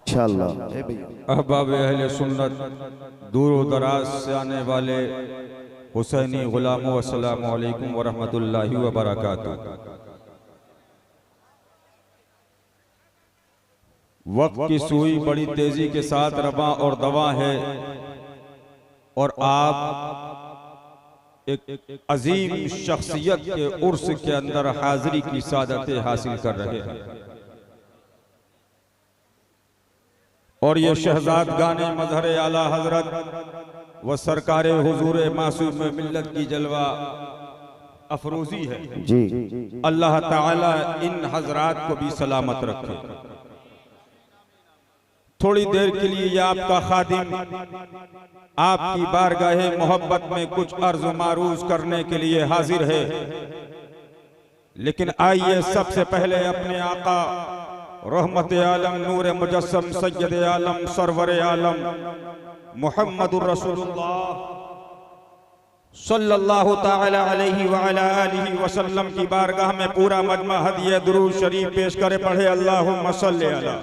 इंशाअल्लाह। अहबाब अहले सुन्नत, दूर दराज से आने वाले हुसैनी गुलामों, अस्सलामु अलैकुम व रहमतुल्लाहि व बरकातुहू। वक्त की सुई बड़ी तेजी के साथ रवा और दवा है और आप एक अजीम शख्सियत के उर्स के अंदर हाजिरी की सादतें हासिल कर रहे हैं। और ये शहजाद गाने मजहर आला हजरत व सरकारे हुजूर मासूम मिल्लत की जलवा अफरोजी है जी। अल्लाह ताला इन हजरात को भी सलामत रखे। थोड़ी देर के लिए ये आपका खादिम आपकी बारगाहे मोहब्बत में कुछ अर्ज मारूज करने के लिए हाजिर है। लेकिन आइए सबसे पहले अपने आका रहमत आलम नूर मुजस्सम सैयद आलम सरवर आलम मुहम्मदुर रसूलुल्लाह सल्लल्लाहु ताला अलैहि व अला आलिहि वसल्लम की बारगाह में पूरा मजमा हदिया दुरूद शरीफ पेश करे। पढ़े अल्लाहुम्मा सल्ली अला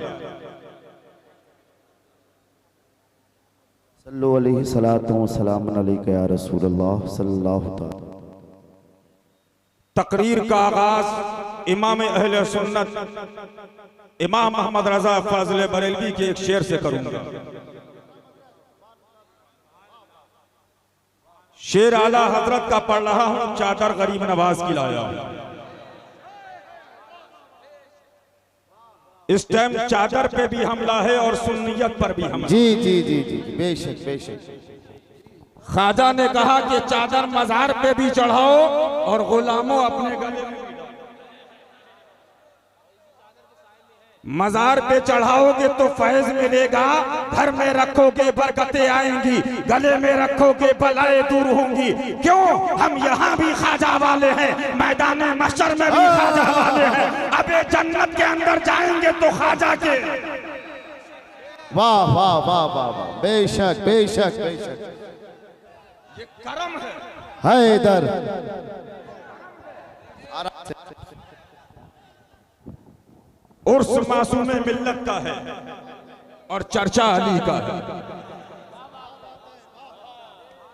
सल्लु अलैहि सलातो व सलामुन अलैका या रसूलल्लाह सल्लल्लाहु ताला। तकरीर का आगाज इमाम अहले सुन्नत इमाम अहमद रजा फाजिल बरेलवी के एक शेर से करूंगा। शेर आला हजरत का पढ़ रहा हूं, चादर गरीब नवाज की लाया हूं। इस टाइम चादर पे भी हमला है और सुन्नियत पर भी हमला। जी जी जी जी बेशक बेशक। ख्वाजा ने कहा कि चादर मजार पे भी चढ़ाओ और गुलामों अपने गले में मजार पे चढ़ाओगे तो फैज मिलेगा, घर में रखोगे बरकतें आएंगी, गले में रखोगे बलाएं दूर होंगी। क्यों? हम यहाँ भी ख्वाजा वाले हैं, मैदान महशर में भी ख्वाजा वाले हैं। अबे जन्नत के अंदर जाएंगे तो ख्वाजा के। वाह वाह वाह वाह वाह, बेशक बेशक बेशक। ये करम है इधर उर्स मासूमे मिल्लत का है और चर्चा अली का है।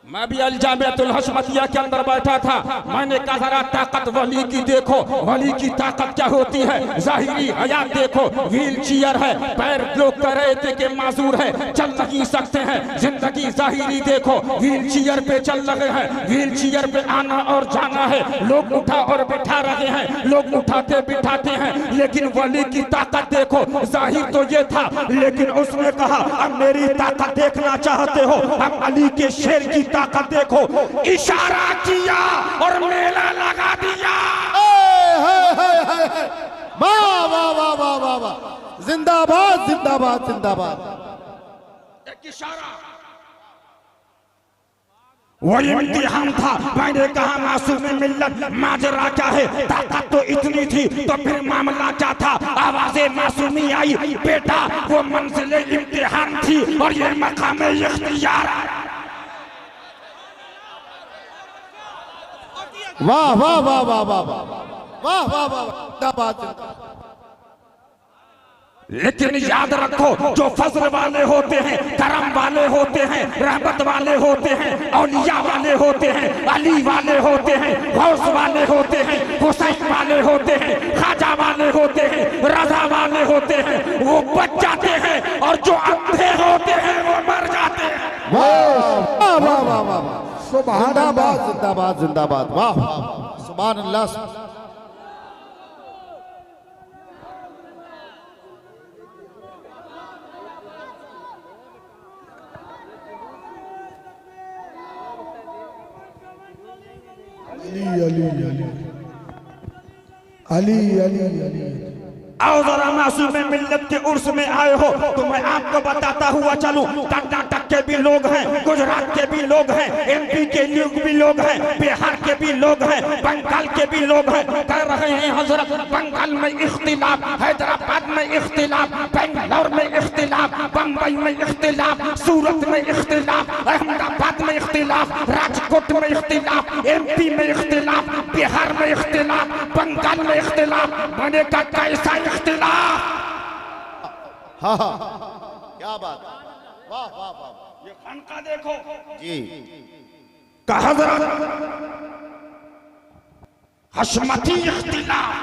मैं भी अलजामियतुल हशमतिया के अंदर बैठा था। मैंने कहा जरा ताकत वली की देखो, वली की ताकत क्या होती है। जाहिरी हयात देखो, व्हील चेयर है, पैर लोग कह रहे थे कि माजूर है, चल नहीं सकते हैं। जिंदगी जाहिरी देखो, व्हील चेयर पे चल रहे हैं, व्हील चेयर पे आना और जाना है। लोग उठा और बिठा रहे हैं, लोग उठाते बिठाते हैं। लेकिन वली की ताकत देखो, जाहिर तो ये था, लेकिन उसने कहा अब मेरी ताकत देखना चाहते हो, अब अली के शेर की ताकत देखो। इशारा किया और मेला लगा दिया। वाह वाह वाह वाह वाह वाह, जिंदाबाद जिंदाबाद जिंदाबाद। एक इशारा, वो इम्तिहान था। मैंने कहा मासूम मिल्लत माजरा क्या है, ताकत तो इतनी थी तो फिर मामला क्या था। आवाज़े मासूमी आई, बेटा वो मंजिल इम्तिहान थी और ये मकाम इख्तियार। वाह वाह वाह वाह वाह वाह वाह वाह जिंदाबाद। लेकिन याद रखो, जो फजल वाले होते हैं, करम वाले होते हैं, रहमत वाले होते हैं, औलिया वाले होते हैं, अली वाले होते हैं, गौस वाले होते हैं, हुसैन वाले होते हैं, ख्वाजा वाले होते हैं, रजा वाले होते हैं, वो बच जाते हैं। और जो अंधे होते हैं वो मर जाते हैं। वाह वाह वाह वाह, जिंदाबाद जिंदाबाद जिंदाबाद। वाह सुभान अल्लाह। अली अली अली अली अली अली। आओ जरा मासूम मिल्लत के उर्स में आए हो तो मैं आपको बताता हुआ चलूं। कर्नाटक के भी लोग हैं, गुजरात के भी लोग हैं, एमपी के भी लोग हैं, बिहार के भी लोग हैं, बंगाल के भी लोग हैं। कह रहे हैं हजरत बंगाल में इख्तिलाफ, हैदराबाद में इख्तिलाफ, बेंगलोर में इख्तिलाफ, बम्बई में इख्तिलाफ, सूरत में इख्तिलाफ, अहमदाबाद में इख्तिलाफ, राजकोट में इख्तिलाफ, एमपी में इख्तिलाफ, बिहार में इख्तिलाफ, बंगाल में इख्तिलाफ। मैंने कहा कैसा इख्तिलाफ? हाँ हाँ, क्या बात, वाह वाह वाह। ये खानका देखो जी, का हजरत हशमती इख्तिलाफ,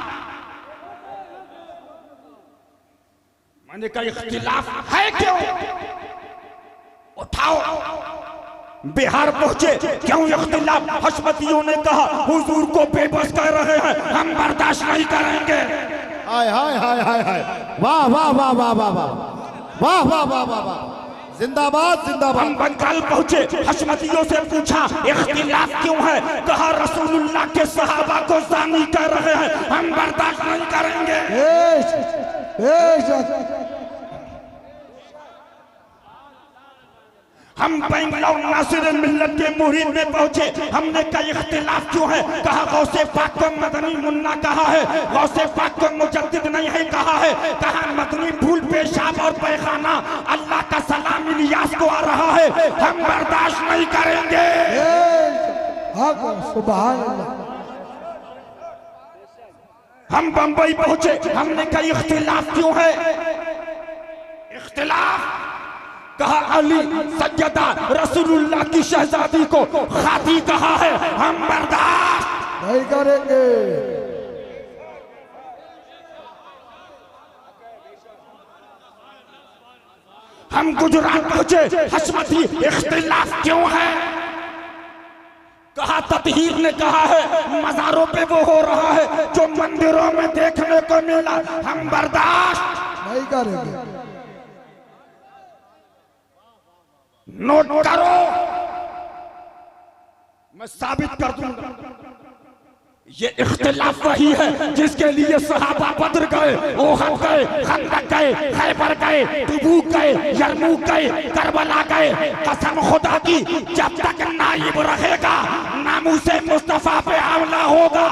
मैंने कहा इख्तिलाफ है क्यों? उठाओ, बिहार पहुंचे क्यों इख्तिलाफ? हशमतियों ने कहा हुजूर को बेबस कर रहे हैं, हम बर्दाश्त नहीं करेंगे। हाय हाय हाय हाय हाय, वाह वाह वाह वाह वाह वाह वाह वाह वाह वाह वाह, जिंदाबाद जिंदाबाद। हम बंगाल पहुंचे, हशमतियों से पूछा इख्तिलाफ क्यों है? कहा रसूलुल्लाह के सहाबा को जानी कर रहे हैं, हम बर्दाश्त नहीं करेंगे। हम बेंगलौर नासिर मिल्लत के मुरीद में पहुंचे, हमने कहा इख्तिलाफ क्यों है? कहा गौसे पाक को मदनी मुन्ना कहा है, गौसे पाक को मुजद्दिद नहीं है कहा है। कहा मदनी भूल पेशाब और पैखाना, अल्लाह का सलाम इलियास को आ रहा है, हम बर्दाश्त नहीं करेंगे। सुभान अल्लाह। हम बंबई पहुंचे, हमने कहा इख्तिलाफ क्यों है? इख्तिलाफ, कहा अली सज्जदा रसूलुल्लाह की शहजादी को खाती कहा है, हम बर्दाश्त नहीं करेंगे। हम गुजरात पहुंचे, हशमती इख्तिलाफ क्यों है? कहा ततहीर ने कहा है मजारों पे वो हो रहा है जो मंदिरों में देखने को मिला, हम बर्दाश्त नहीं करेंगे। नोट करो, मैं साबित कर दूंगा। ये इख्तिलाफ वही है जिसके लिए सहाबा बद्र गए, ओहद गए, खंदक गए, खैबर गए, तबूक गए, यरमूक गए, करबला गए। कसम खुदा की जब तक नाइब रहेगा नामूसे मुस्तफा पे हमला होगा,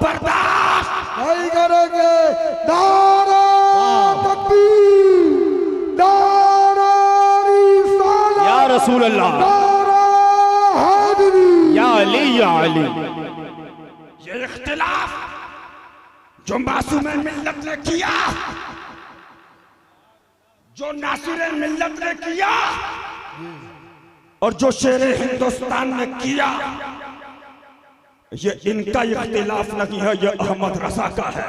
बर्दाश्त नहीं करेंगे। नारा तकबीर, नारा रिसालत, या रसूल अल्लाह, नारा हैदरी, या अली या अली। ये इख्तिलाफ जो मासूम मिल्लत ने किया, जो नासिर मिल्लत ने किया और जो शेर हिंदुस्तान ने किया, ये इनका इख्तिलाफ नहीं है, ये अहमद रजा का है,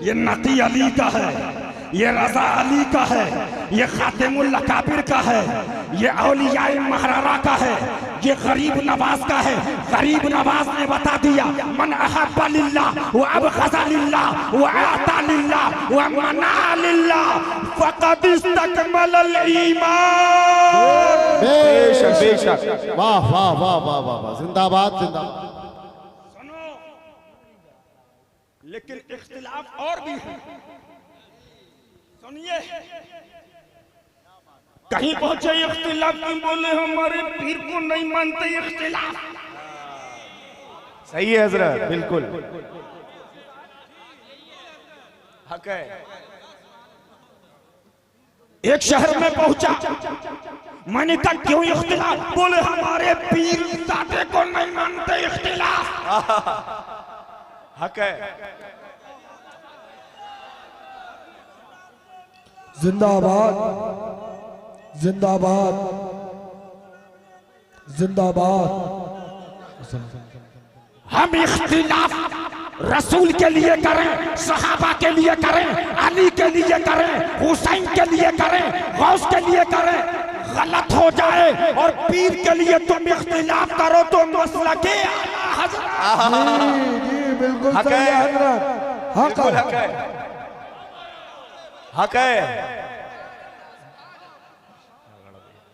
ये नकी अली का है, ये रजा अली का है, ये खातिमुल अकाबिर का है, ये औलियाए महरारा का है, ये गरीब नवाज का है। गरीब नवाज ने बता दिया मन अहब्बा लिल्लाह व अबग़ज़ा लिल्लाह व अता लिल्लाह व मना लिल्लाह फ़क़द इस्तकमलल ईमान। बेशक बेशक, वाह वाह वाह वाह वाह वाह, जिंदाबाद जिंदाबाद। सुनो, लेकिन इख्तिलाफ और भी है, सुनिए। कहीं पहुंचे इख्तिलाफ में बोले हमारे पीर को नहीं मानते, इख्तिलाफ सही है हजरत, बिल्कुल हक है। एक शहर में पहुंचा, मैंने कहा क्यों इख्तिलाफ? बोले हमारे पीर दादे को नहीं मानते, इख्तिलाफ हक है। जिंदाबाद जिंदाबाद जिंदाबाद। हम इख्तिलाफ रसूल के लिए करें, सहाबा के लिए करें, अली के लिए करें, हुसैन के लिए करें, गौस के लिए करें, गलत हो जाए और पीर के लिए तुम इख्तिलाफ करो तो मसला के जी बिल्कुल सही है हजरत, हक है, हक है।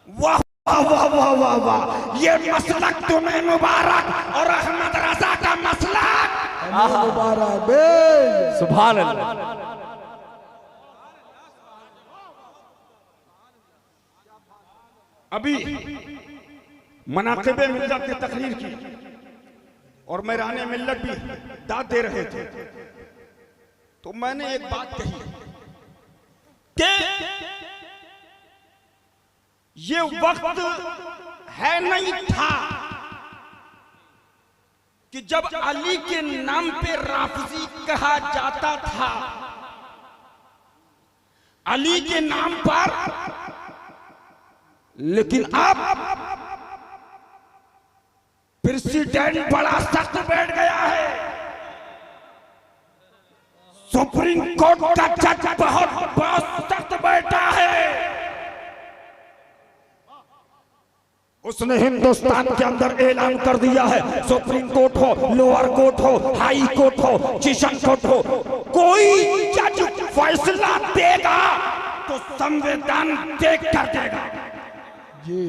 वाह वाह वाह वाह वाह वाह, ये मसलक तुम्हें मुबारक और अहमद रजा का मसलक मुबारक बे। सुभान अल्लाह। अभी मनाक़िबे मिल्लत की तकरीर की और मेहराने मिल्लत भी दाद दे रहे थे, तो मैंने एक बात कही कि ये वक्त है नहीं था कि जब अली के नाम पे राफजी कहा जाता था, अली के नाम पर, लेकिन अब प्रेसिडेंट बड़ा सख्त बैठ गया है। सुप्रीम कोर्ट का जज बहुत सख्त बैठा है। उसने हिंदुस्तान के अंदर ऐलान कर दिया है, सुप्रीम कोर्ट हो, लोअर कोर्ट हो, हाई कोर्ट हो, सेशन कोर्ट हो, कोई जज फैसला देगा तो संविधान देख कर देगा, जी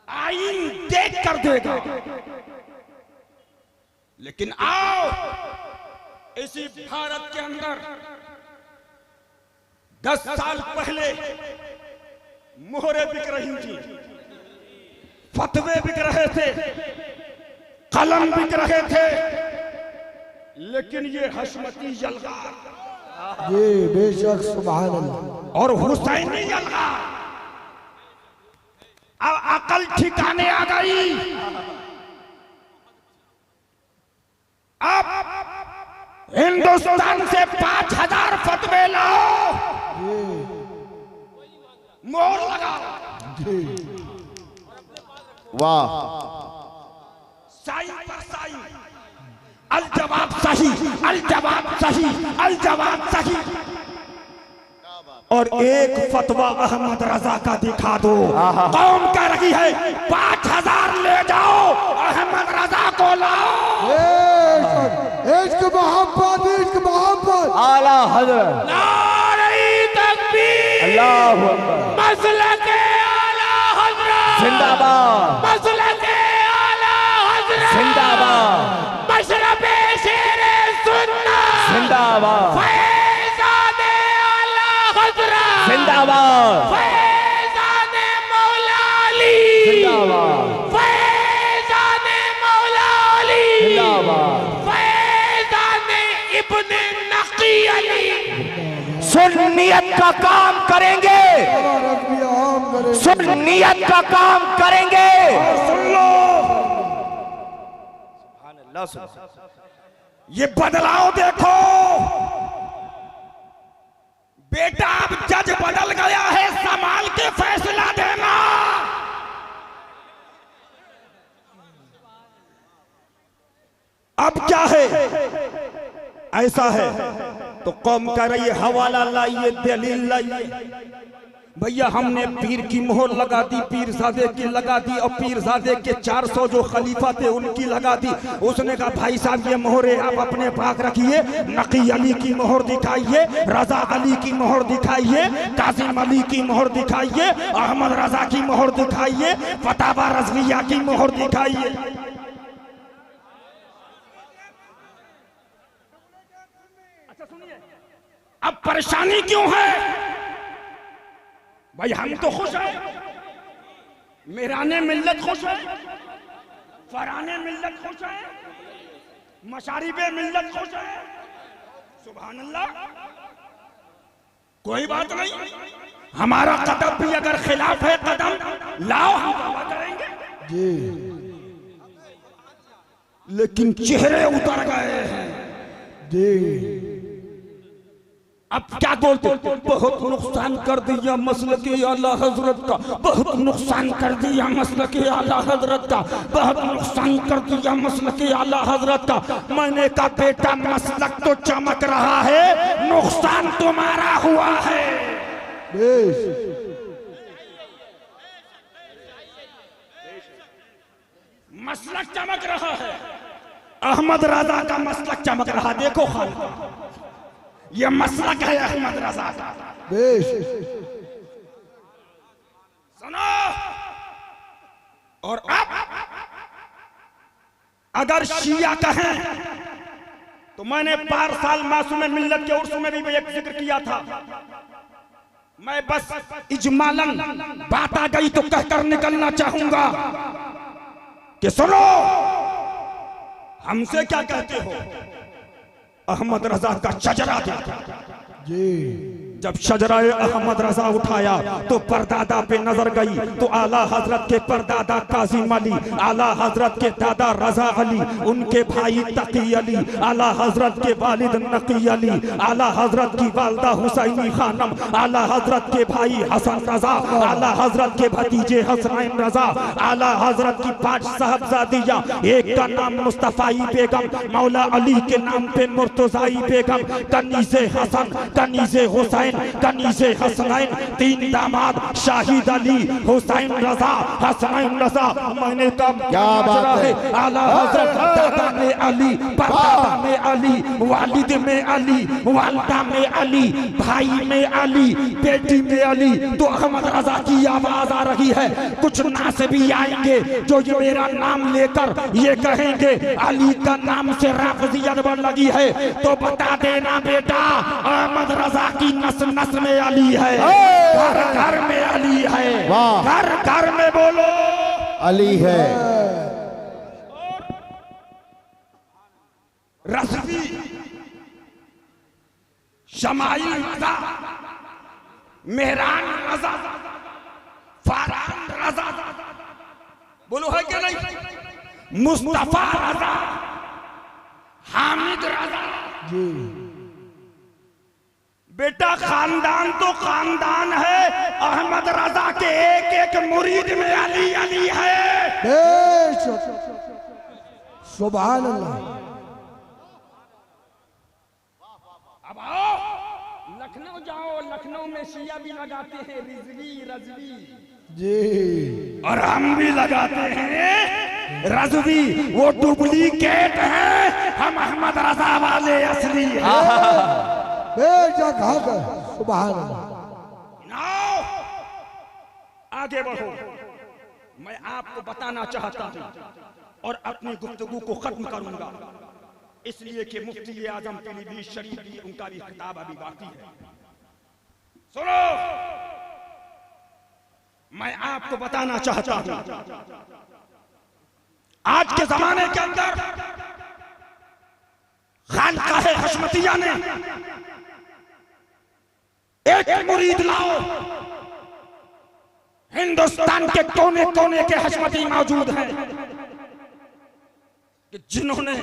आईन देख कर देगा। लेकिन आओ इसी भारत के अंदर 10 साल पहले मोहरे बिक रही थी, फतवे बिक रहे थे, कलम बिक रहे थे, लेकिन ये हशमती यलगार, जी बेशक सुभान अल्लाह, और हुसैनी यलगार, अब अकल ठिकाने आ गई। अब हिंदुस्तान से 5000 फतवे लाओ, मोहर लगाओ, वाह, साई पर साई, अल जवाब सही, अल जवाब सही, अल जवाब सही। और एक फतवा अहमद रजा का दिखा दो, कौम कह रही है 5000 ले जाओ, अहमद रजा को लाओ। इश्क मोहब्बत, इश्क मोहब्बत, आला हजरत, नारे तकबीर, अल्लाहु अकबर, मसलके आला हजरत जिंदाबाद, मसलके आला हजरत जिंदाबाद, मशरबे शेरे सुन्नत जिंदाबाद, फैज़ाने आला हजरत जिंदाबाद, फैज़ाने मौला अली जिंदाबाद, फैज़ाने मौला अली जिंदाबाद, फैज़ाने इब्ने नकी अली। सुन्नियत का काम करेंगे, सुन्नियत का काम करेंगे। सुन लो, ये बदलाव देखो बेटा, अब जज बदल गया है, संभाल के फैसला देना। अब क्या है, ऐसा है तो कौम कह रही है हवाला लाइए, दलील लाइए। भैया हमने पीर की मोहर लगा दी, पीरजादे की लगा दी, और पीरजादे के 400 जो खलीफा थे उनकी लगा दी। उसने कहा भाई साहब ये मोहरे आप अपने पास रखिए, नकी अली की मोहर दिखाइए, रजा अली की मोहर दिखाइए, कासिम अली की मोहर दिखाइए, अहमद रजा की मोहर दिखाइए, फतावा रज़विया की मोहर दिखाइए। अब परेशानी क्यों है भाई? हम तो खुश हैं, मेराने मिल्लत खुश है, फराने मिल्लत खुश है, मशारिबे मिल्लत खुश है, सुभान अल्लाह, कोई बात नहीं। हमारा कदम भी अगर खिलाफ है कदम लाओ, हम दावा करेंगे जी, लेकिन चेहरे उतर गए हैं जी। अब क्या बोलते, बहुत नुकसान कर दिया मसलके आला हजरत का, बहुत नुकसान कर दिया मसलके आला हजरत का, बहुत नुकसान कर दिया मसलके आला हजरत का। मैंने कहा बेटा मसलक तो चमक रहा है, नुकसान तुम्हारा हुआ है। मसलक चमक रहा है, अहमद रजा का मसलक चमक रहा, देखो खान ये मसलक है अहमद रजा का। सुनो, और अब अगर शिया कहें तो मैंने 12 साल मासूम मिल्लत के उर्स में भी एक जिक्र किया था, मैं बस इजमालन बात आ गई तो कहकर निकलना चाहूंगा कि सुनो, हमसे क्या कहते हो? अहमद रजा का शजरा देखो, जब शजराए अहमद रजा उठाया तो परदादा पे नजर गई तो आला हजरत के परदादा काजिम अली, आला हजरत के दादा रजा अली, उनके भाई तकी अली, आला हजरत के वालिद नकी अली, आला हजरत की वालदा हुसैनी खानम, आला हजरत के भाई हसन रजा, आला हजरत के भतीजे हसनैन रजा, आला हजरत की 5 साहबजादियां, एक का नाम मुस्तफाई बेगम, मौला अली के नाम पे मुर्तजाई बेगम, कनीज़े हसन, कनीज़े हुसैन, कनीज़े हसनैन, 3 दामाद शाहिद अली, हुसैन रजा, हसनैन रजा। मैंने कब क्या बात है, आला हजरत दादा में अली, परदादा में अली, वालिद में अली, वालदा में अली, भाई में अली, बेटी में अली। तो अहमद रजा की आवाज आ रही है, कुछ नास भी आएंगे जो ये मेरा नाम लेकर ये कहेंगे अली का नाम से राफजियत बढ़ लगी है, तो बता देना बेटा अहमद रजा की नस नस में अली है, घर घर में अली है, घर घर में बोलो अली है। रज़वी, शमाइल रजा, मेहरान रजा, फारान रजा, बोलो है क्या नहीं, मुस्तफा रजा, हामिद रजा। बेटा खानदान तो खानदान है, अहमद रजा के एक एक मुरीद में अली अली है। सुभान अल्लाह। अब आओ लखनऊ जाओ, लखनऊ में शिया भी लगाते हैं रिजवी रजवी जी, और हम भी लगाते हैं रजवी। वो डुप्लीकेट है, हम अहमद रजा वाले असली हैं। बेशक हक है। सुभान अल्लाह। नाओ आगे बढ़ो, मैं आपको बताना चाहता हूं और अपनी गुफ्तगू को खत्म करूंगा, इसलिए कि मुफ्ती आजम पीलीभीत शरीफ की उनका भी खिताब अभी बाकी है। सुनो, मैं आपको बताना चाहता हूं, आज के जमाने के अंदर खानकाहे हशमतिया ने एक मुरीद लाओ, हिंदुस्तान के कोने कोने के हशमती मौजूद हैं कि जिन्होंने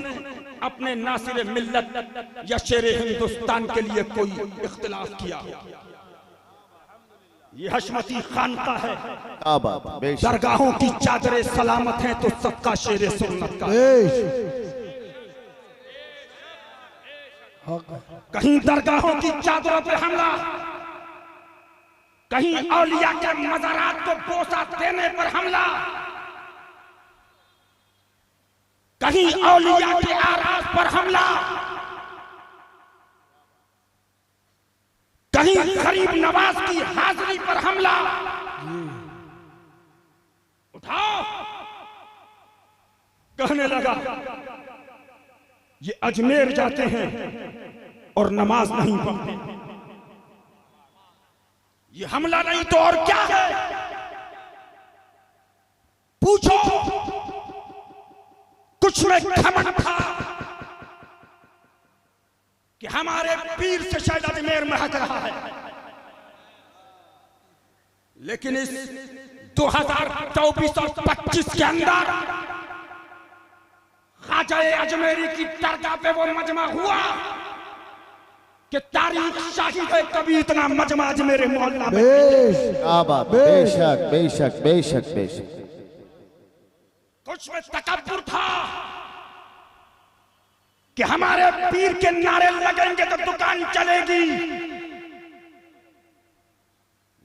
अपने नासिर मिल्लत या शेर हिंदुस्तान के लिए कोई इख्तिलाफ किया। ये हशमती खानका है, दरगाहों की चादरें सलामत हैं तो सबका शेर सुन्नत का। कहीं दरगाहों की चादरों पर हमला, कहीं औलिया के मज़ारात को बोसा देने पर हमला, कहीं औलिया के आरास पर हमला, कहीं गरीब नवाज की हाजिरी पर हमला। उठाओ, कहने लगा ये अजमेर जाते हैं और नमाज नहीं पढ़ते, ये हमला नहीं तो और क्या है? पूछो, कुछ में घमंड था कि हमारे पीर से शायद अजमेर महक रहा है, लेकिन इस 2024 और 25 के अंदर ख्वाजा अजमेरी की दरगाह पे वो मजमा हुआ कि तारीख शाहिद है, कभी इतना मजमा अजमेर मोहल्ला में। बेशक बेशक बेशक बेशक। कुछ में तकब्बुर था कि हमारे पीर के नारे लगेंगे तो दुकान चलेगी,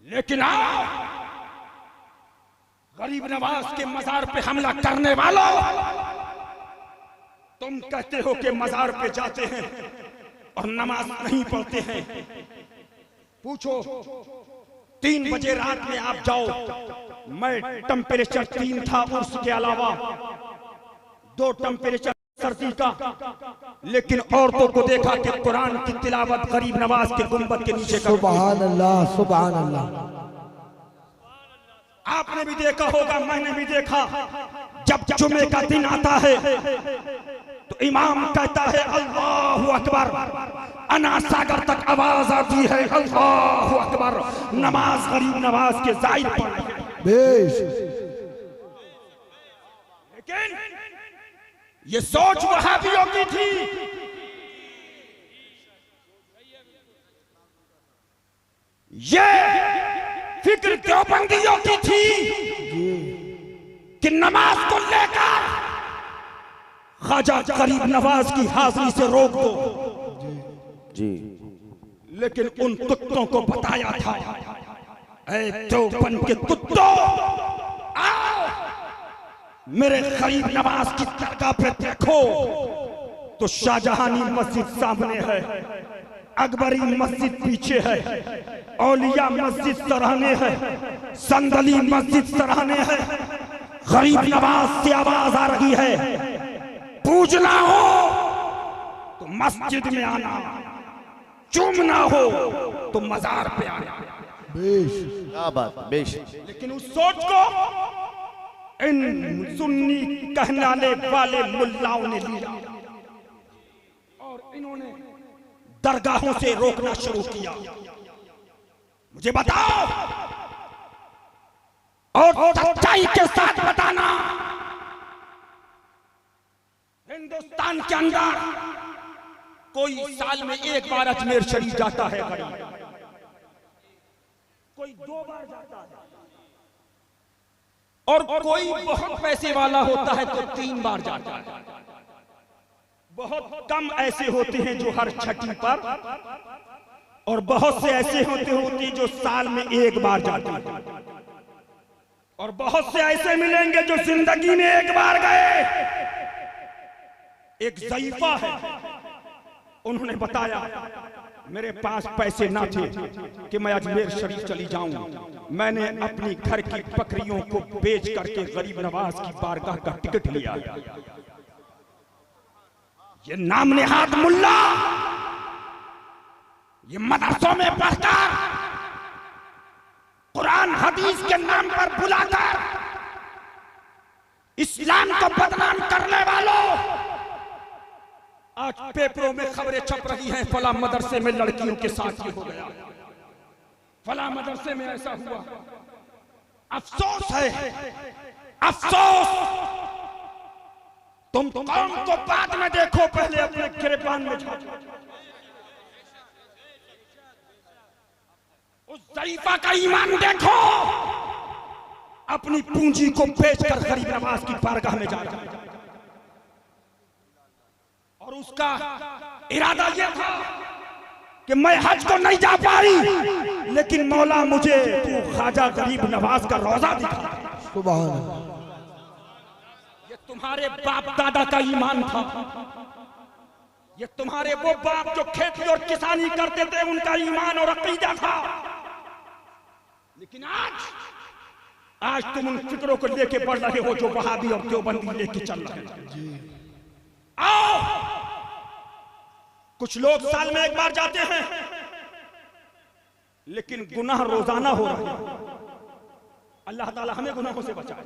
लेकिन आओ गरीब नवाज के मजार पे हमला करने वालों, तुम कहते हो कि मजार पे जाते हैं और नमाज नहीं पढ़ते हैं। पूछो, 3 बजे रात में आप जाओ, मैं टेम्परेचर 3 था, उसके अलावा 2 टेम्परेचर सर्दी का, लेकिन औरतों को देखा कि कुरान की तिलावत गरीब नवाज के गुंबद के नीचे कर। सुभान अल्लाह, सुभान अल्लाह। आपने भी देखा होगा, मैंने भी देखा, जब जुमे का दिन आता है तो इमाम कहता है अल्लाहु अकबर, अना सागर तक आवाज आती है अल्लाहु अकबर। नमाज गरीब नवाज के जाहिर पढ़ रहे हैं, बेश लेकिन ये सोच वहाबियों की थी। ये फिक्र देवबंदियों की थी कि नमाज को लेकर ख्वाजा गरीब नवाज की हाजिरी से रोक दो। जी लेकिन उन कुत्तों को बताया था, ऐ देवबंद के कुत्तों, आओ मेरे गरीब नवाज की दरगाह पे देखो तो शाहजहानी मस्जिद सामने है, अकबरी मस्जिद पीछे है, औलिया मस्जिद सराहने है, संदली मस्जिद सराहने है। गरीब नवाज से आवाज आ रही है, पूजना हो तो मस्जिद में आना, चूमना हो तो मजार पे आना। बेश क्या बात, बेश। लेकिन उस सोच को इन सुन्नी कहलाने वाले मुल्लाओं ने लिया और इन्होंने दरगाहों से रोकना शुरू किया। मुझे बताओ और सच्चाई के साथ बताना, हिंदुस्तान के अंदर कोई साल में एक बार अजमेर शरीफ जाता है, कोई 2 बार जाता है, और कोई बहुत पैसे वाला होता है तो 3 बार जाता है। बहुत कम ऐसे होते हैं जो हर छठी पर, और बहुत से ऐसे होते हैं जो साल में 1 बार जाते हैं, और बहुत से ऐसे मिलेंगे जो जिंदगी में 1 बार गए। एक ज़ईफा है, उन्होंने बताया मेरे पास पैसे ना थे कि मैं अजमेर शरीफ चली जाऊं, मैंने अपनी घर की बकरियों को बेच करके गरीब नवाज की बारगाह का टिकट लिया। ये नाम नेहाद मुल्ला, ये मदरसों में पढ़कर कुरान हदीस के नाम पर बुलाकर इस्लाम को बदनाम करने वालों, आज पेपरों में खबरें छप रही हैं, फला मदरसे में लड़कियों के साथ ये हो गया, फला मदरसे में ऐसा हुआ। अफसोस है, अफसोस। तुम कौम को बाद में देखो, पहले अपने गिरबान में झांको। उस ज़ईफा का ईमान देखो, अपनी पूंजी को बेचकर गरीब नवाज की बारगाह में जा रहा है, और उसका इरादा यह था कि मैं हज को नहीं जा पाई, लेकिन मौला मुझे तू ख्वाजा गरीब नवाज का रोजा दिखा। सुभान अल्लाह। ये तुम्हारे बाप दादा का ईमान था, ये तुम्हारे वो बाप जो खेती और किसानी करते थे उनका ईमान और अकीदा था। लेकिन आज तुम उन फिक्रों को लेके बढ़ रहे हो जो वहाबी और देवबंदी लेके चल रहे हैं। आओ, कुछ लोग साल में 1 बार जाते हैं, लेकिन गुनाह रोजाना हो रहा है। अल्लाह ताला हमें गुनाहों से बचाए।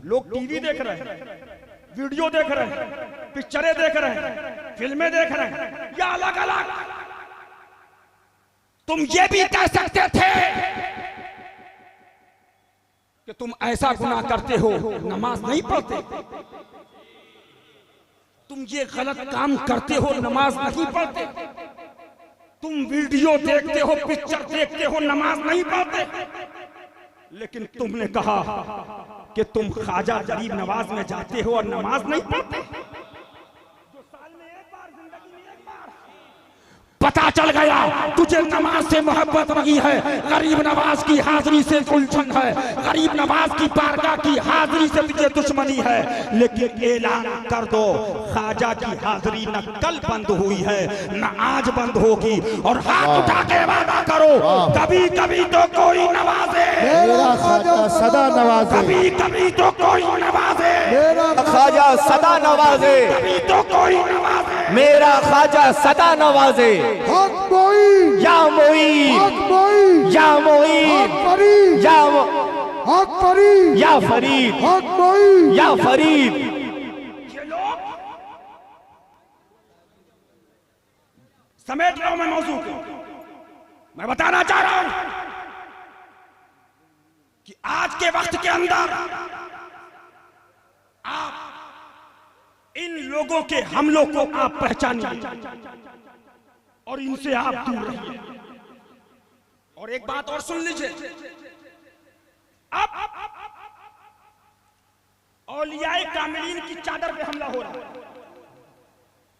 लोग टीवी देख रहे हैं, वीडियो देख रहे हैं, पिक्चरें देख रहे हैं, फिल्में देख रहे हैं, या अलग अलग। तुम ये भी कह सकते थे कि तुम ऐसा गुनाह करते हो, नमाज नहीं पढ़ते, तुम ये गलत काम करते हो, नमाज नहीं पढ़ते, तुम वीडियो देखते हो, पिक्चर देखते हो, नमाज नहीं पढ़ते। लेकिन तुमने कहा कि तुम ख्वाजा गरीब नवाज में जाते हो और नमाज नहीं पढ़ते। जो साल में 1 बार, जिंदगी में 1 बार। पता चल गया तुझे नमाज से मोहब्बत नहीं है, गरीब नवाज की हाजिरी से उलझन है, गरीब नवाज की बारगाह की हाजिरी से तुझे दुश्मनी है। लेकिन ऐलान कर दो, ख्वाजा की हाजिरी न कल बंद हुई है न आज बंद होगी, और हाथ उठा के वादा करो, कभी कभी तो कोई नवाजे, मेरा ख्वाजा सदा नवाजे, कभी कभी तो कोई नवाजे, मेरा ख्वाजा सदा नवाजे, कभी तो कोई नवाजे, मेरा ख्वाजा सदा नवाजे। हक मोई, या मोईन, हक मोई, या मोईन, हक फरीद, या हक फरीद, या फरीद, हक मोई, या फरीद। ये लोग समेट रहा हूं मैं मौजू को। मैं बताना चाह रहा हूं कि आज के वक्त के अंदर आप इन लोगों के हमलों को आप पहचानिए और इनसे आप दूर रहिए। और एक बात और सुन लीजिए, अब औलियाए कामिलीन की चादर पे हमला हो रहा है।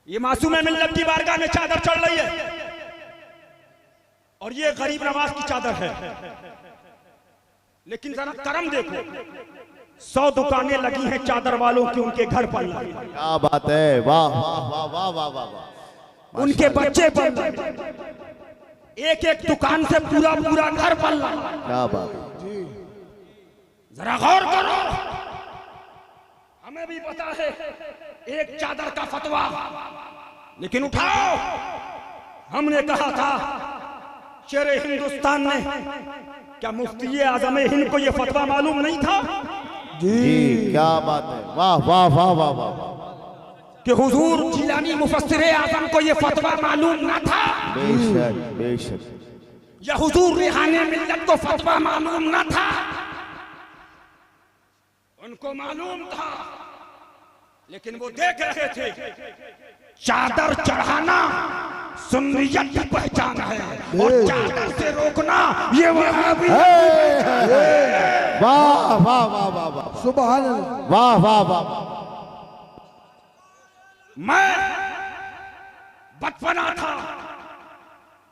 ये मासूम मिल्लत की बारगाह में चादर चढ़ रही है और ये गरीब नवाज की चादर है। लेकिन जरा करम देखो, 100 दुकानें लगी हैं चादर वालों की उनके घर पर। क्या बात है, वाह वाह वाह वाह वाह वाह वाह। उनके बच्चे पर एक एक दुकान से पूरा पूरा घर पल रहा। क्या बात है, जरा गौर करो, हमें भी पता है एक चादर का फतवा, लेकिन उठाओ। हमने कहा था शेर हिंदुस्तान ने, क्या मुफ्ती आजम हिंद को यह फतवा मालूम नहीं था? जी क्या बात है, वाह वाह वाह वाह वाह। कि हुजूर जिलानी मुफस्सिर आजम को यह फतवा मालूम ना था? बेशक बेशक। या हुजूर रिहाने मिल्लत को फतवा मालूम ना था? उनको मालूम था, लेकिन वो देख रहे थे चादर चढ़ाना सुन्नियत की पहचान है और चादर से रोकना ये वहाबी। वाह वाह वाह वाह वाह, सुभान अल्लाह, वाह वाह वाह। मैं बचपना था,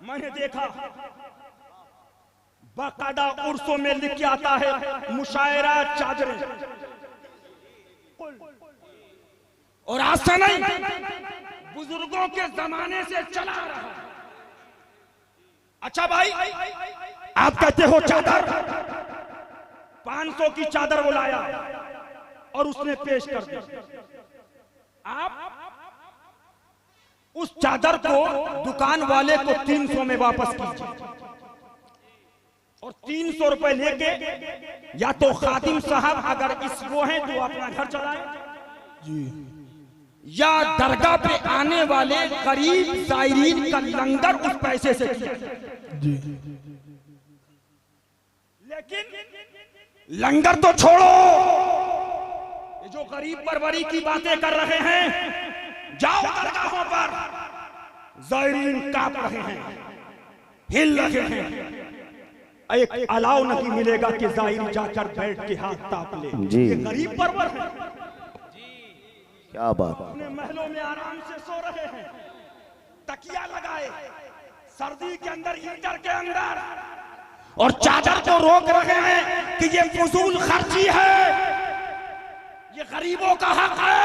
मैंने देखा बाकायदा उर्सों में लिख के आता है मुशायरा चादरें, और आज से नहीं बुजुर्गों के जमाने से चला रहा। अच्छा भाई, आप कहते हो चादर, 500 की चादर वो लाया और उसने पेश कर दी। आप उस चादर को दुकान वाले को 300 में वापस कीजिए और 300 रुपए लेके या तो खादिम साहब अगर इस वो हैं तो अपना घर चलाए जी, या दरगाह पे आने वाले गरीब ज़ायरीन का लंगर उस पैसे से जी। लेकिन लंगर तो छोड़ो, ये जो गरीब परवरी की बातें कर रहे हैं, जाओ दरगाहों पर, ज़ायरीन कांप रहे हैं, हिल रहे हैं। एक अलाव नहीं मिलेगा कि ज़ायरी जाकर बैठ के हाथ ताप ले। ये गरीब परवर है, क्या बात। अपने महलों में आराम से सो रहे हैं, तकिया लगाए सर्दी के अंदर, हीटर के अंदर, और चादर को रोक रहे हैं कि ये फजूल खर्ची है, ये गरीबों का हक है।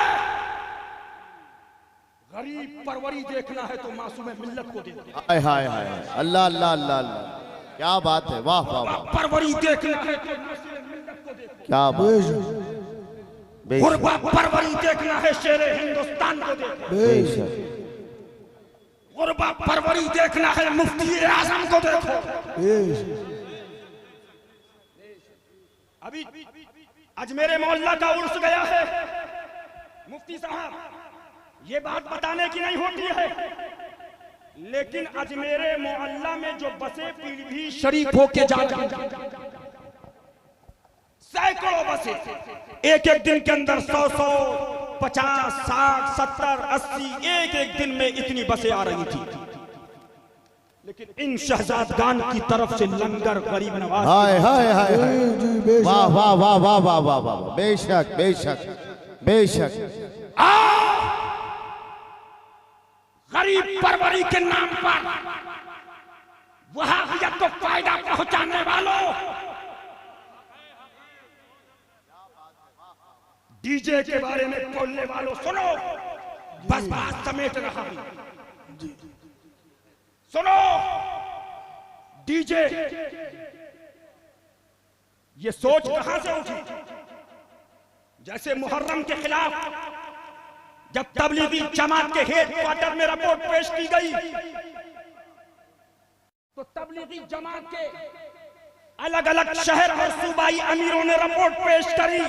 गरीब परवरी देखना है तो मासूम मिल्लत को दे। हाय हाय हाय, अल्लाह अल्लाह अल्लाह अल्लाह, क्या बात है, वाह वाह वाह। परवरी देखना है तो मासूम मिल्लत को दे। क्या बात, गुरबा परवरी देखना है शेर हिंदुस्तान को दे। बेशक। गुरबा परवरी देखना है मुफ्ती आजम को देखो। अभी अजमेरे मोहल्ला का उर्स गया है, मुफ्ती साहब ये बात बताने की नहीं होती है, लेकिन अजमेरे मोहल्ला में जो बसें पीलीभीत शरीफ होके जा रही, सैकड़ों बसें एक एक दिन के अंदर 100-100, 50, 60, 70, 80 एक एक दिन में इतनी बसें आ रही थी। लेकिन इन शहजादगान की तरफ से लंगर गरीब नवाज, हाय हाय हाय, वाह वाह वाह वाह वाह वाह वाह, बेशक बेशक बेशक। गरीब परवरी के नाम पर वहाबियत को फायदा पहुंचाने वालों, डीजे के बारे में बोलने वालों, सुनो, बस बात समेट रहा हूं, सुनो। डीजे, ये सोच कहां से उठी? जैसे मुहर्रम के खिलाफ जब तबलीगी जमात के हेडक्वार्टर में रिपोर्ट पेश की गई, तो तबलीगी जमात के अलग अलग शहर और सूबाई अमीरों ने रिपोर्ट पेश करी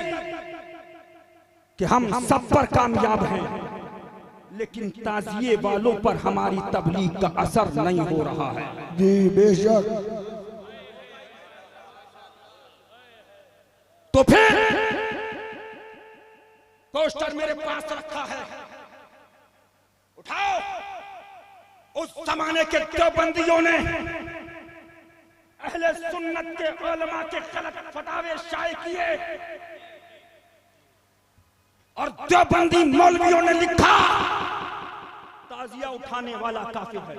कि हम सब पर कामयाब हैं, लेकिन ताजिए वालों पर हमारी तबलीग का असर नहीं हो रहा है। जी बेशक। तो फिर पोस्टर मेरे पास रखा है, उठाओ। उस जमाने के देवबंदियों ने अहले सुन्नत के उलमा के गलत फतावे शाये किए और देवबंदी मौलवियों ने लिखा ताजिया उठाने वाला काफिर है।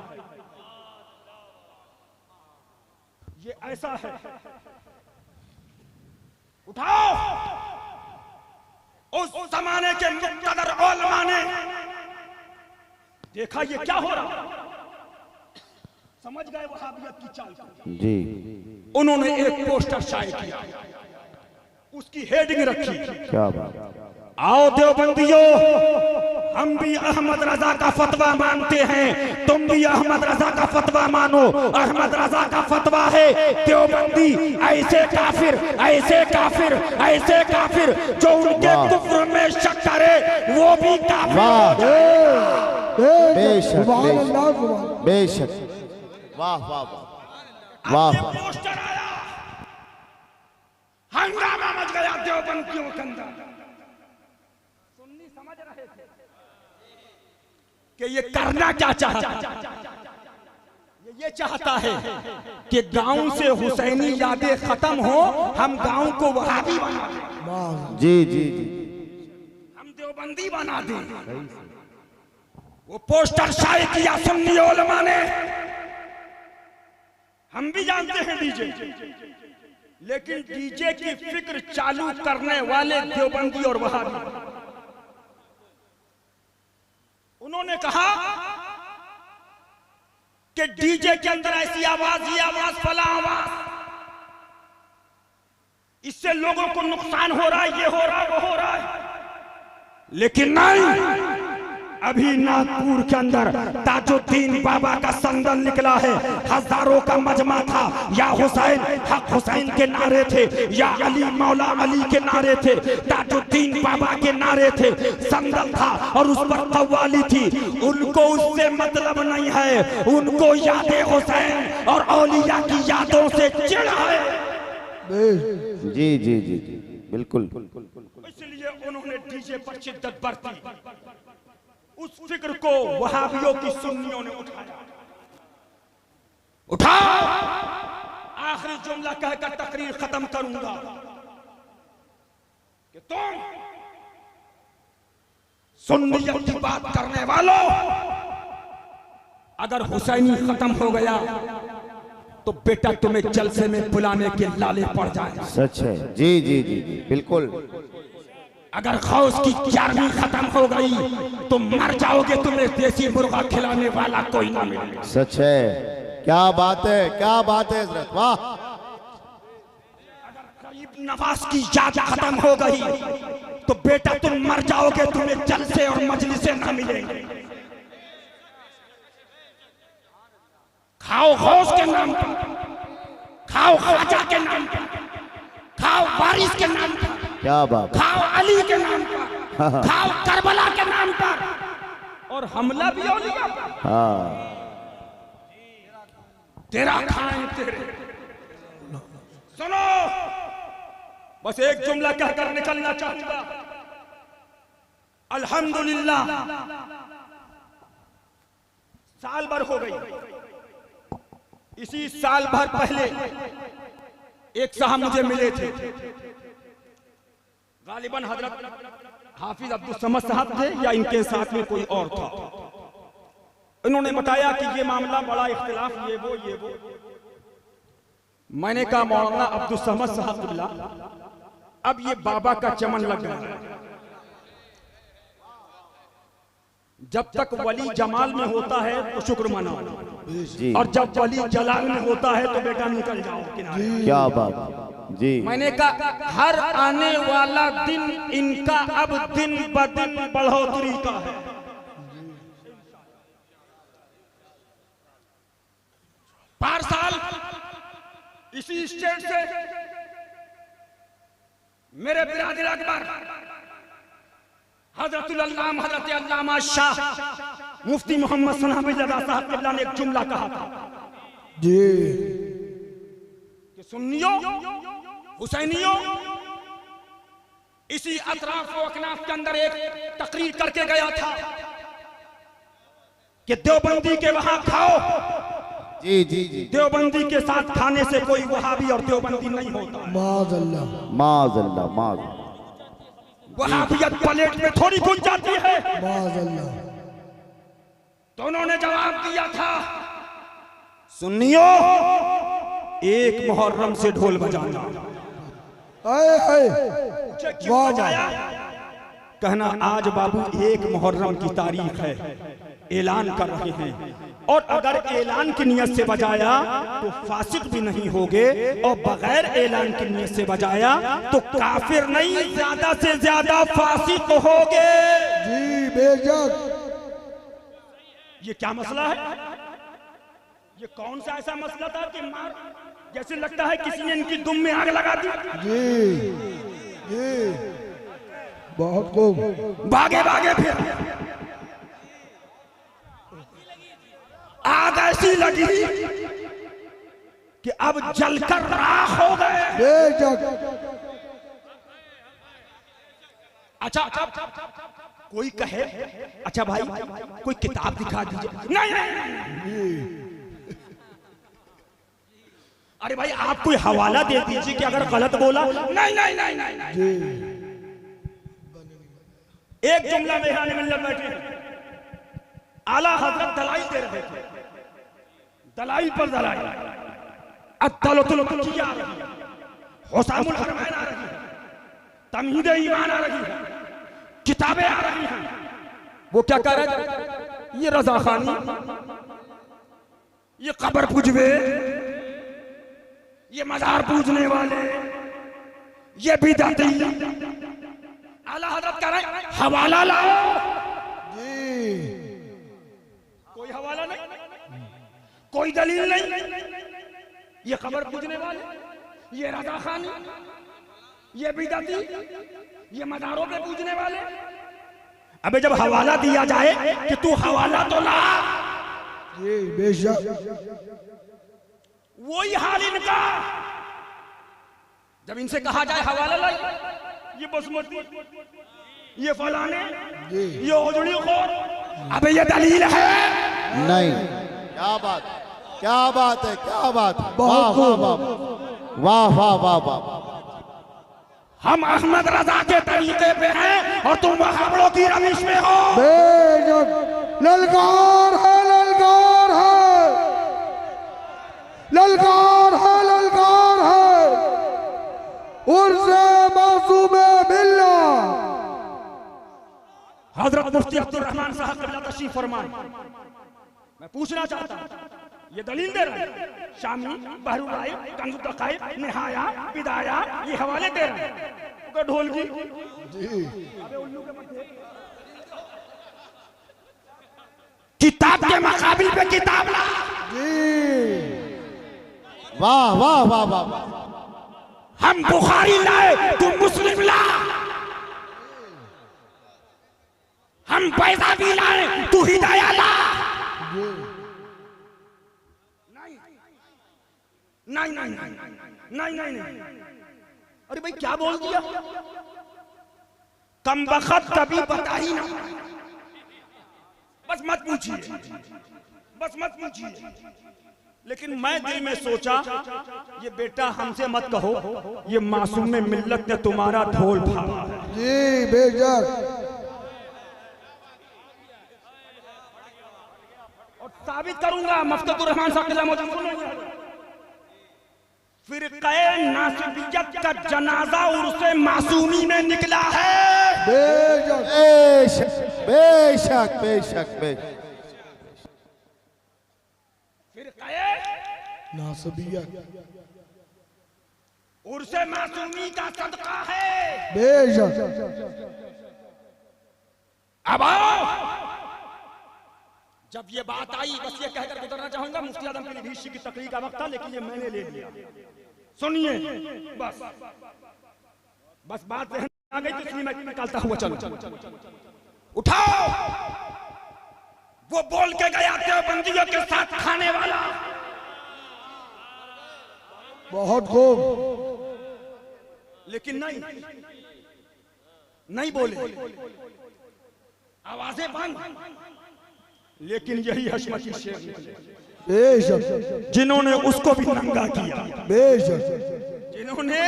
ये ऐसा है, उठाओ। उस जमाने के मुक़्तदर उलमा ने देखा ये क्या हो रहा, समझ गए वहाबियत की चाल को। जी। उन्होंने एक पोस्टर शाये किया, उसकी हेडिंग रखी, क्या बात। आओ देवबंदियों, हम भी अहमद रजा का फतवा मानते हैं, तुम भी अहमद रजा का फतवा मानो। अहमद रजा का फतवा है देवबंदी ऐसे काफिर, ऐसे काफिर, ऐसे काफिर जो उनके कुफ्र में शक करे वो भी काफिर। बेशक सुभान अल्लाह, सुभान। बेशक। वाह वाह वाह वाह। पोस्टर आया, हंगामा मच गया देवबंदियों के अंदर। सुन्नी समझ रहे थे कि ये करना क्या चाहता, ये चाहता है कि गांव से हुसैनी यादें खत्म हो, हम गांव को वहाबी बना दें। जी जी जी। हम देवबंदी बना दें। वो पोस्टर शाये किया सुन्नी उलमा ने। हम भी जानते हैं डीजे, लेकिन डीजे की फिक्र चालू करने वाले देवबंदी और वहाबी, उन्होंने कहा कि डीजे के अंदर ऐसी आवाज, ये आवाज, फला आवाज, इससे लोगों को नुकसान हो रहा है, ये हो रहा है, वो हो रहा है। लेकिन नहीं, अभी नागपुर के अंदर ताजुद्दीन बाबा का संदल निकला है, हजारों का मजमा था। या हुसैन, हक हुसैन के नारे थे, या अली मौला अली के नारे थे, ताजुद्दीन बाबा के नारे थे, संदल था और उस पर कव्वाली थी। उनको उससे मतलब नहीं है, उनको यादें हुसैन और औलिया की यादों से चिढ़ है। जी जी जी जी बिल्कुल। इसलिए उन्होंने डीजे पर शिद्दत बरती। उस फिक्र को वहाबियों की सुन्नियों ने उठाया। उठाओ, आखिरी जुमला कहकर तकरीर खत्म करूंगा कि तुम सुन्नियत की बात करने वालों, अगर हुसैनी खत्म हो गया तो बेटा तुम्हें जलसे में बुलाने के लाले पड़ जाए। सच है। जी जी जी जी बिल्कुल। अगर खौस की 11वीं खत्म हो गई तो मर जाओगे, तुम्हें देसी मुर्गा खिलाने वाला कोई ना मिले। सच है। क्या बात है, क्या बात है हजरत, वाह। अगर गरीब नवाज की याद खत्म हो गई तो बेटा तुम मर जाओगे, तुम्हें जलसे और मजलिसें ना मिलेंगे। खाओ खौस के नाम पर, खाओ ख्वाजा के नाम पर, खाओ वारिस के नाम पर, क्या बात। खाओ अली के नाम पर, खाओ करबला के नाम पर, और हमला भी औलिया पर। हाँ। तेरा खाएं तेरे। सुनो, बस एक जुमला कहकर निकलना चाहूंगा। अल्हम्दुलिल्लाह, साल भर हो गई। इसी साल भर पहले एक साहब मुझे मिले थे, गालिबन हजरत हाफिज अब्दुल समद साहब थे या इनके साथ में कोई और था। इन्होंने बताया कि ये मामला बड़ा इख्तिलाफ, ये वो। मैंने कहा मौलाना अब्दुल समद साहब, अब ये बाबा का चमन लग गया है। जब तक वली जमाल में होता है तो शुक्र मनाओ, और जब वली जलाल में होता है तो बेटा निकल जाओ किनारे। क्या बात जी। मैंने कहा हर आने वाला दिन इनका अब दिन ब दिन बढ़ोतरी का है। पार साल इसी स्टेट से मेरे बिरादर अकबर हजरत अल्लामा शाह मुफ्ती मोहम्मद सना बिल्ला साहब किबला ने एक जुमला कहा था जी कि सुन्नियों हुसैनियों, इसी अतराफ व अकनाफ के अंदर एक तकरीर करके गया था कि देवबंदी के वहां खाओ, जी जी जी, देवबंदी के साथ खाने से कोई वहाबी और देवबंदी नहीं होता। माज़अल्लाह माज़अल्लाह माज़ वहाबियत प्लेट में थोड़ी घुस जाती है। माज़अल्लाह तो उन्होंने जवाब दिया था, सुन्नियों एक मुहर्रम से ढोल बजाना। आए हाय क्यों वाह बजाया? कहना आज बाबू एक मुहर्रम की तारीख है, ऐलान कर रहे हैं, और अगर ऐलान की नियत से बजाया तो फासिक भी नहीं होगे, और बगैर ऐलान की नियत से बजाया तो काफिर नहीं, ज्यादा से ज्यादा फासिक होगे। जी बेशक। ये क्या मसला है? ये कौन सा ऐसा मसला था कि मार जैसे लगता है किसी ने इनकी दुम में आग लगा दी। जी जी बहुत खूब। भागे भागे फिर आग ऐसी लगी कि अब जलकर राख हो गए। बेशक। अच्छा कोई कहे अच्छा भाई कोई किताब दिखा दीजिए। नहीं नहीं, अरे भाई आप कोई हवाला दे दीजिए कि अगर गलत बोला। नहीं नहीं नहीं नहीं, जी एक जुमला मेहरान मिल्लत बैठे आला हजरत दलाइल दे रहे थे, दलाइल पर दलाइल, अद्दलतुल किया आ रही है, हुसामुल हरमैन आ रही है, तमहीद ईमान आ रही है, किताबें आ रही हैं। वो क्या कह रहे हैं? ये रजा खानी, ये कब्र पुजवे, ये मजार पूजने वाले, ये बिदअती। आला हजरत कह रहे हैं हवाला लाओ। जी कोई हवाला नहीं, कोई दलील नहीं, ये कब्र पूजने वाले, ये रजा खानी, ये बिदअती, ये मजारों पे पूजने वाले। अबे जब हवाला दिया जाए कि तू हवाला तो ला, जी बेशक। वही हाल इनका। जब इनसे कहा जाए हवाला लाई, ये बसमती, ये फलाने, ये ओजड़ी खोर, अबे ये दलील है? नहीं, क्या बात, क्या बात है, क्या बात है। वाह बहुत वाह खूब। वाह वाह वाह वाह वाह। हम अहमद रजा के तरीके पे हैं और तुम वहाबड़ों की रविश में हो। बेशक। ललकार है, ललकार है, ललकार है, ललकार है। उर्से मासूमे बिल्ला हजरत मुफ्ती अब्दुल रहमान साहब क़िबला तशरीफ फरमाए। मैं पूछना चाहता हूं, ये दलील दे रहे हैं, शामी, बहरूराई, कंज़ुल दक़ाइक़, निहाया, बिदाया, ये हवाले दे रहे हैं। ढोल की किताब के मुकाबिल पे किताब ला। वाह वाह वाह वाह वाह। हम बुखारी लाए, तुम मुस्लिम ला। हम पैसा भी लाए, तू हिदाया ला। नहीं नहीं नहीं नहीं नहीं, अरे भाई क्या बोल दिया? कम बखत कभी बता ही ना। बस मत पूछिए, बस मत पूछिए। लेकिन मैं दिल में सोचा, ये बेटा हमसे मत कहो, ये मासूम मिल्लत ने तुम्हारा ढोल फाड़ा है। जी बेशक। और साबित करूंगा, मुफ्तदुर रहमान साहब के मौजूद सुनो। फिरक़े नासिबियत का जनाजा उर्से मासूमी में निकला है। बेशक बेशक बेशक बेशक बेशक। फिरक़े नासिबियत उर्से मासूमी का सदका है। बेशक। अब आओ, जब ये बात आई, बस ये कहकर गुजरना चाहूंगा, मुफ्ती आजम के लिए भी की तकरीर का वक्त था, लेकिन ये मैंने ले लिया। सुनिए, बस बात आ गई तो इसलिए मैं निकालता हुआ चलो। उठाओ, वो बोल के गया देवबंदियों के साथ खाने वाला। बहुत खूब। लेकिन नहीं बोले, आवाजें बंद। लेकिन यही हशमती शेख निकले, बेशक जिन्होंने उसको भी नंगा किया, बेशक जिन्होंने,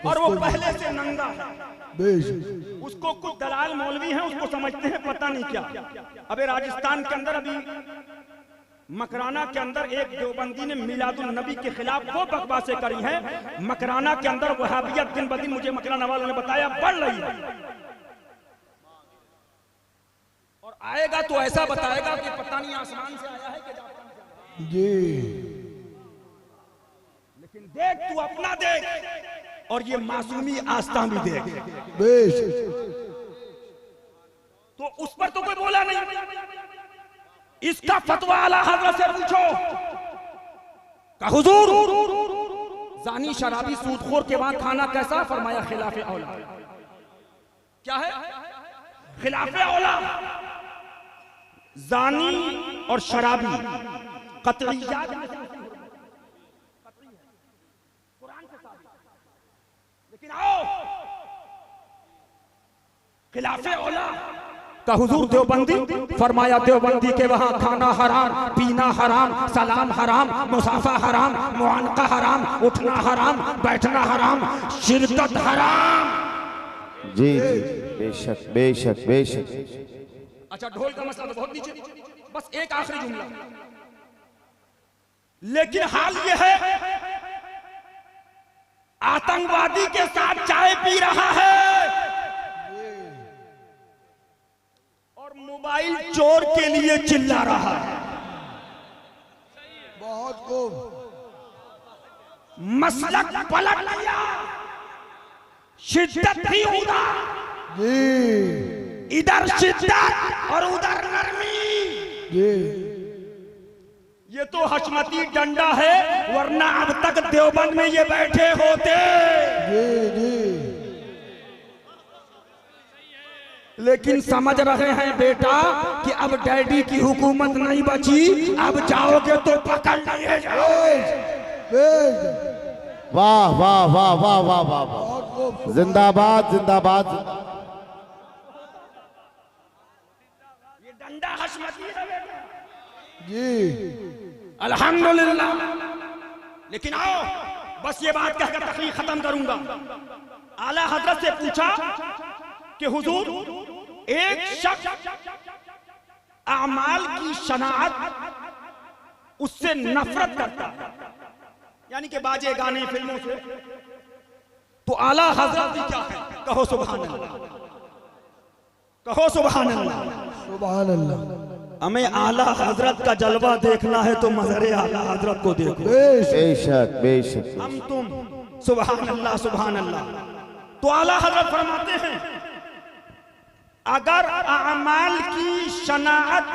और वो पहले से नंगा है। बेशक उसको कुछ दलाल मौलवी हैं, उसको समझते हैं पता नहीं क्या। अबे राजस्थान के अंदर अभी मकराना के अंदर एक देवबंदी ने मिलादुल नबी के खिलाफ वो बकवासें करी हैं। मकराना के अंदर वहाबियत दिन ब दिन, मुझे मकराना वालों ने बताया, बढ़ रही है। और आएगा तो ऐसा बताएगा कि पता नहीं आसमान से आया है कि जापान से आया है। जी। लेकिन देख, तू अपना देख, और ये मासूमी आस्था भी देख। बेशक तो उस पर तो कोई बोला नहीं। इसका फतवा आला हजरत से पूछो का हुजूर, जानी शराबी सूदखोर के वहां खाना कैसा? फरमाया खिलाफे औला। क्या है? खिलाफे औला। जानी और शराबी कतईयात में कुरान के साथ। लेकिन आओ, खिलाफे औला का हुजूर देवबंदी। फरमाया देवबंदी के वहां खाना हराम, पीना हराम, सलाम हराम, मुसाफा हराम, मुआनका हराम, उठना हराम, बैठना हराम, शिरकत हराम। जी जी, बेशक बेशक बेशक। अच्छा, ढोल का मसला तो बहुत नीचे, बस एक आखिरी जुमला। लेकिन हाल ये है, आतंकवादी के साथ चाय पी रहा है और मोबाइल चोर के लिए चिल्ला रहा है। बहुत खूब। मसलक पलट लिया, शिद्दत भी उधर, जी इधर शिद्दत और उधर नरमी। जी। ये तो हशमती डंडा है, वरना अब तक देवबंद में ये बैठे होते। जी जी। लेकिन समझ रहे हैं बेटा कि अब डैडी की हुकूमत नहीं बची, अब जाओगे तो पकड़ लिए जाओगे। बेशक। वाह वाह वाह वाह वाह वाह वाह, बहुत खूब। जिंदाबाद जिंदाबाद। ये डंडा हशमती है बेटा। जी अल्हम्दुलिल्लाह। लेकिन आओ, बस ये बात कहकर तकरीर खत्म करूंगा। आला हजरत से पूछा कि हुजूर, एक शख्स अमाल की शनाअत उससे नफरत करता है, यानी कि बाजे गाने फिल्मों से, तो आला हजरत भी क्या है? कहो सुभान अल्लाह, कहो सुभान अल्लाह। सुभान अल्लाह। हमें आला हजरत का जलवा देखना है तो मजहरे आला हजरत को देखो। बेशक बेशक बेशक। हम तुम सुभान अल्लाह सुभान अल्लाह। तो आला हजरत फरमाते हैं, अगर अमाल की शनाअत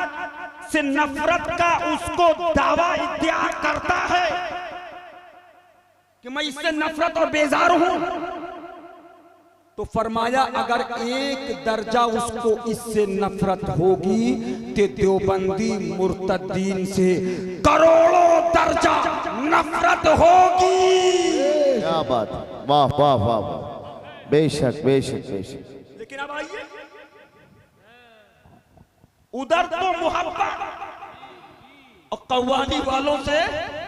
से नफरत का उसको दावा इद्दिया करता है कि मैं इससे नफरत और बेजार हूं, तो फरमाया अगर एक दर्जा उसको इससे नफरत होगी तो देवबंदी मुर्तदीन से करोड़ों दर्जा नफरत होगी। क्या बात है, वाह वाह वाह वाह, बेशक बेशक बेशक। लेकिन अब आइए, उधर तो मोहब्बत और कव्वाली वालों से,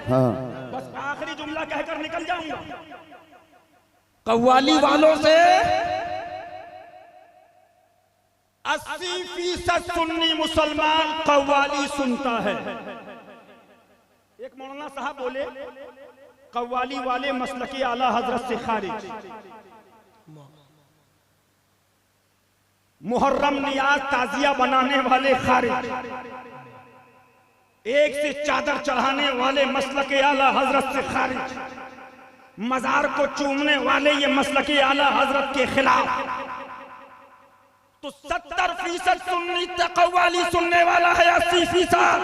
हाँ बस आखिरी जुमला कहकर निकल जाऊंगा, कव्वाली वालों से 80% सुन्नी मुसलमान कव्वाली सुनता है। एक मौलाना साहब बोले, कव्वाली वाले मसलकी आला हजरत से खारिज, मुहर्रम नियाज ताजिया बनाने वाले खारिज, एक से चादर चढ़ाने वाले मसलके आला हजरत से खारिज, मजार को चूमने वाले ये मसलके आला हजरत के खिलाफ। तो 70% सुन्नी कव्वाली सुनने वाला है, 80%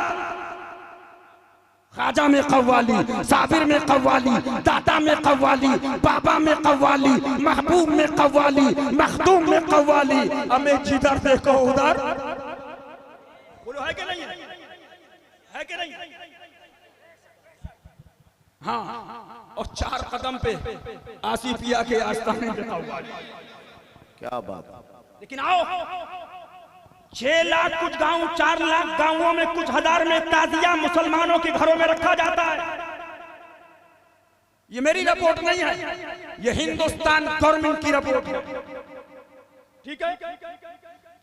खाजा में कव्वाली, साबिर में कव्वाली, दादा में कव्वाली, बाबा में कव्वाली, महबूब में कव्वाली, मखदूम में कव्वाली। हमें जिधर देखो उधर बोलो है कि नहीं, है कि नहीं? हाँ, और 4 कदम पे आसिफिया के आस्थाने पे कव्वाली। क्या बात। लेकिन आओ 6 लाख कुछ गांव, 4 लाख गांवों में कुछ हजार में ताजिया मुसलमानों के घरों में रखा जाता है। ये मेरी रिपोर्ट नहीं है, ये हिंदुस्तान गवर्नमेंट की रिपोर्ट है। ठीक है,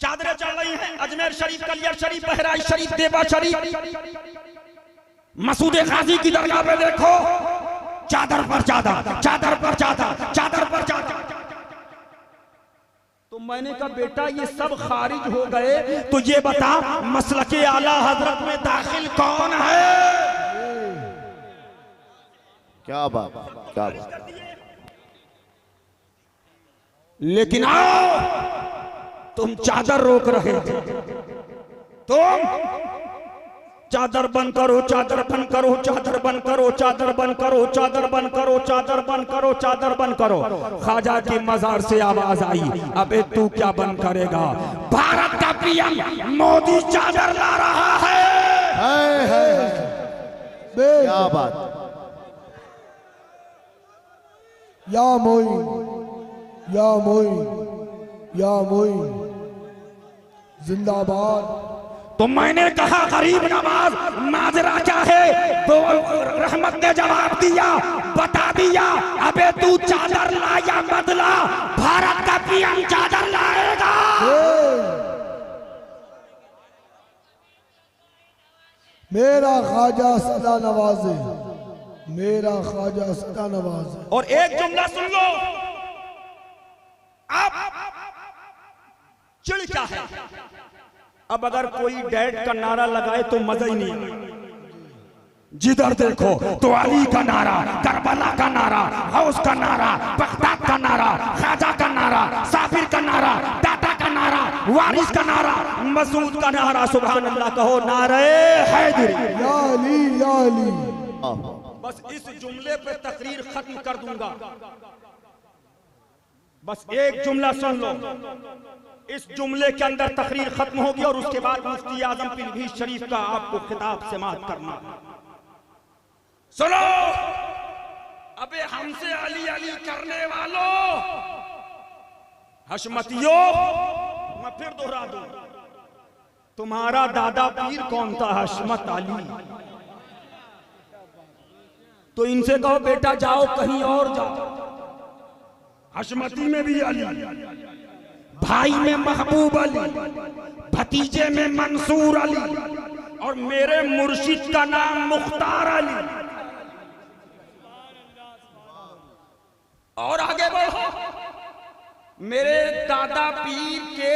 चादरें चल रही हैं अजमेर शरीफ, कलियर शरीफ, बहराइच शरीफ, देवा शरीफ। मसूद गाजी की दरगाह पे देखो, चादर पर चादर, चादर पर चादर, चादर पर चादर। तो मैंने कहा बेटा ये सब खारिज हो गए, तो ये बता मसलके आला हजरत में दाखिल कौन है? क्या बात, क्या बात। लेकिन आओ तुम चादर रोक रहे थे, तुम चादर बंद करो, चादर बंद करो, चादर बंद करो, चादर बंद करो, चादर बंद करो, चादर बंद करो, चादर बंद करो। ख्वाजा की मजार से आवाज आई, अबे तू क्या बंद करेगा? भारत का पीएम मोदी चादर ला रहा है। क्या बात। या मोइन, या मोइन, या मोइन जिंदाबाद। तो मैंने कहा गरीब नवाज माजरा क्या है? तो रहमत ने जवाब दिया, बता दिया, अबे तू चादर ला या मत ला, भारत का पीएम चादर लाएगा। मेरा ख्वाजा सदा नवाजे, मेरा ख्वाजा सदा नवाजे। और एक जुमला सुन लो, अब चिड़ क्या है? अब अगर कोई डैड का नारा लगाए तो मजा ही नहीं। जिधर देखो तो अली का नारा, करबला का नारा, गौस का नारा, बगदाद का नारा, ख्वाजा का नारा, साबिर का नारा, दाता का नारा, वारिस का नारा, मसूद का नारा। सुभान अल्लाह कहो, नारे हैदरी, या अली, या अली। बस इस जुमले पे तकरीर खत्म कर दूंगा। बस एक जुमला सुन लो, इस जुमले के अंदर तकरीर खत्म होगी और उसके बाद मुफ्ती आजम पीरभीर शरीफ का आपको खिताब समाअत करना। सुनो, अबे हमसे अली अली करने वालों, हशमतियों, मैं फिर दोहरा दूं, तुम्हारा दादा पीर कौन था? हशमत अली। तो इनसे कहो बेटा जाओ कहीं और जाओ। हशमती में भी अली, भाई में महबूब अली, भतीजे में मंसूर अली, और मेरे मुर्शिद का नाम मुख्तार अली। और आगे बढ़ो, मेरे दादा पीर के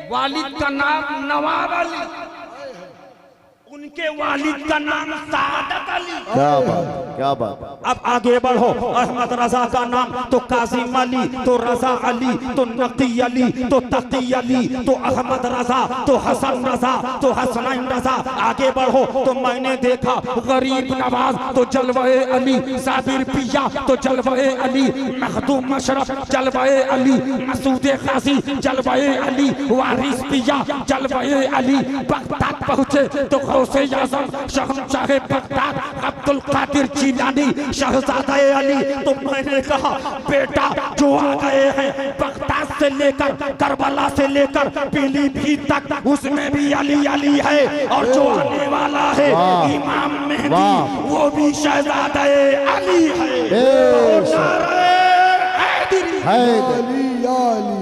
वालिद का नाम नवाब अली, उनके वालिद का नाम सादत अली। क्या बात, क्या बात। अब आगे बढ़ो, अहमद रजा का नाम तो कासिम अली, तो रजा अली, तो नकी अली, तो तकी अली, तो अहमद रजा, तो हसन रजा, तो हसनैन रजा। आगे बढ़ो तो मैंने देखा गरीब नवाज तो जलवे अली, साबिर पिया तो जलवे अली, मखदूम मशरफ जलवे अली, मसूद गाजी जलवे अली, वारिस पिया जलवे अली। बगदाद पहुंचे तो गौसे आज़म शहंशाह बगदाद अब्दुल कादिर जिलानी शहजादा अली। तो मैंने कहा बेटा जो आ गए हैं बगदाद से लेकर करबला से लेकर पीलीभीत तक, उसमें भी अली अली है, और जो आने वाला है इमाम मेहदी वो भी शहजादा अली है। अली, या अली।